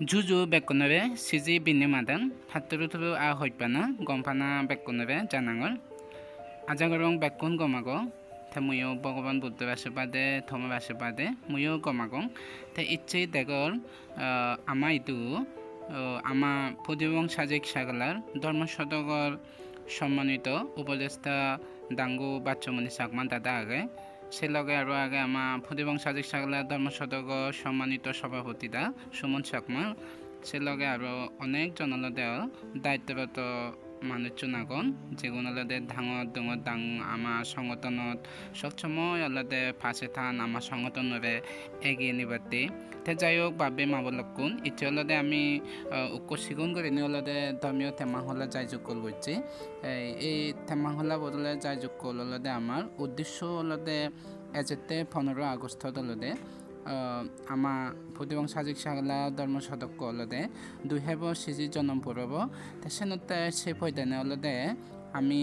Juju bekonore siji bini madan haturu turu a hoipana gompana bekonore janangor ajagorong bekon gomago te muyo Bhagavan Buddha basubade thoma basubade muyo gomagong te ichi degor ama itu ama pudibong sajik sagalar dharma sodogor সম্মানিত উপদেষ্টা ডাঙ্গু বাচ্চমণি চাকমান দাদা আগে সে লগে আরও আগে আমার ফদিবং সাজিক সাগলা ধর্ম সদক সম্মানিত সভাপতি দা সুমন চাকমা সে লগে আরও অনেকজন আলাদা দায়িত্বরত মানুষ চুনাগন যেগুলো আলাদা ডাঙর ডাঙর ডাং আমার সংগঠনত সবসময় আলাদা ফাঁসে থান আমার সংগঠনরে এগিয়ে নিবাতে তে যাই হোক বাবে মাবলকুন ইতি আলাদা আমি উক্ক সিগুন করে নিয়ে আলাদা ধর্মীয় থেমা হলা যাই যোগ করছি এই থেমা হলা বদলে যাই যোগ করল আলাদা আমার উদ্দেশ্য আলাদা এজেতে 15 আগস্ট আলাদা আমার ফদিবং সাজিক সাগলা ধর্ম সদক্য আলাদা 2 সিজি জন্ম পড়ব সেনতে সে ফয়দানে আলাদা আমি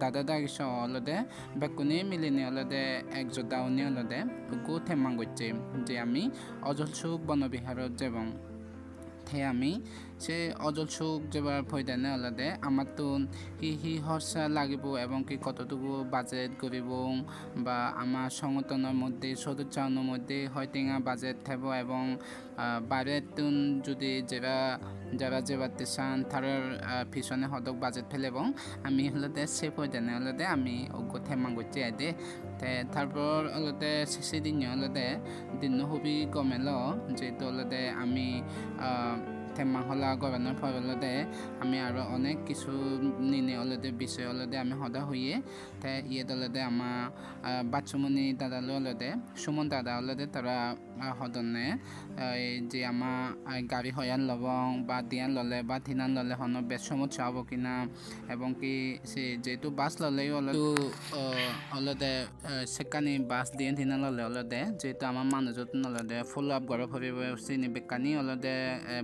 দাদা দাগিস আলাদা বেকুনি মিলিনি আলাদা এক যোদ্ধাউনি আলাদা গো থেমাং করছে যে আমি অজল সুখ বনবিহারত যেবং থে আমি সে অজল সুখ যেবার ফয়দানে আলাদা আমার তো হি হর্ষা লাগিব এবং কি কতটুকু বাজেট করিব বা আমার সংগঠনের মধ্যে সদস্যর মধ্যে হয়তেঙা বাজেট থাকব এবং বাইরে তুন যদি যারা যেবাতে চান তার পিছনে হদক বাজেট ফেলেব আমি হলতে সে ফয়দানে হলতে আমি অজ্ঞ থেমাং করছি আইদে তারপর হলতে শেষে দিন হলতে দিন হবি গমেল যেহেতু হলতে আমি থেমা হলা গভর্নর ফলতে আমি আরও অনেক কিছু নিনে অলদে বিষয় অলদে আমি সদা হইয়ে তে ইয়ে দলদে আমার বাচ্চমণি দাদা অলদে সুমন দাদা অলদে তারা সদনে যে আমার গাড়ি হয়ান লবং বা দিয়ান ললে বা থিনান ললে হন বেশ সমস্যা হব কিনা এবং কি সে যেহেতু বাস ললেও অলদে সেকানি বাস দিয়ে থিনান ললে অলদে যেহেতু আমার মানুষত নলদে ফলো আপ গড় ভাবিব চিনি বেকানি অলদে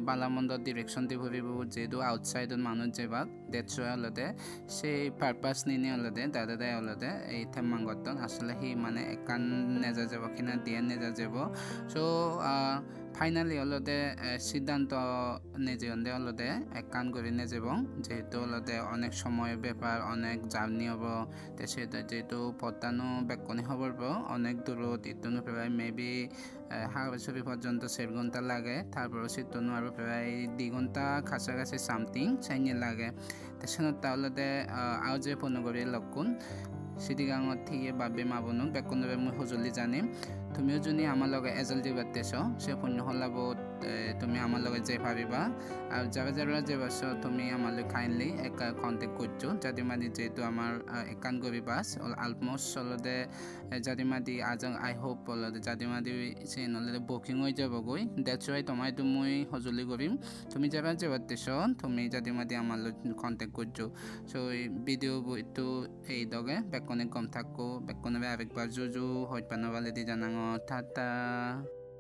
বালামন্দ ডিরেকশন দি ভাবিব যেহেতু আউটসাইডত মানুষ যাবাক দেটস অলদে সেই পারপাস নিনে অলদে দাদা দাই অলদে এই থেমাংগতন আসলে হি মানে একান নেজা যাব কিনা দিয়ে নেজা যাব সো ফাইনালি অলদে সিদ্ধান্ত নেজে অন্দে অলদে একান করে নেজেব যেহেতু অলদে অনেক সময় ব্যাপার অনেক জার্নি হব তে সেটা যেহেতু পদ্মানো বেকনি খবর অনেক দূরত ইতনো প্রায় মেবি হাওড়া পর্যন্ত 7 ঘন্টা লাগে তারপর সিতনো আর প্রায় 2 ঘন্টা কাছাকাছি সামথিং চাইনি লাগে তে সেনত অলদে আও যে পনগরি লকুন সিদিগাঙত থিয়ে বাবে মাবনো বেকনবে মই সজলি জানিম তুমিও যদি আমার লগে এজল দিবাতেছ সে পুণ্য হলাব তুমি আমার লগে যে ভাবিবা আর যারা যারা যে বাস তুমি আমার কাইন্ডলি এক কন্টেক্ট করছো যাদিমাদি যেহেতু আমার একান গবি বাস অলমোস্ট অলদে যাদিমাদি আজ আই হোপ অলদে যাদিমাদি সে নলদে বুকিং হয়ে যাব গই দ্যাটস ওয়াই তোমায় তো মই সজলি করিম তুমি যারা যে বাতেছ তুমি যাদিমাদি আমার কন্টেক্ট করছো সো এই ভিডিও তো এই দগে বেকনে কম থাকো বেকনে আরেকবার জুজু হইত পানো বালে দি জানাঙ টাটা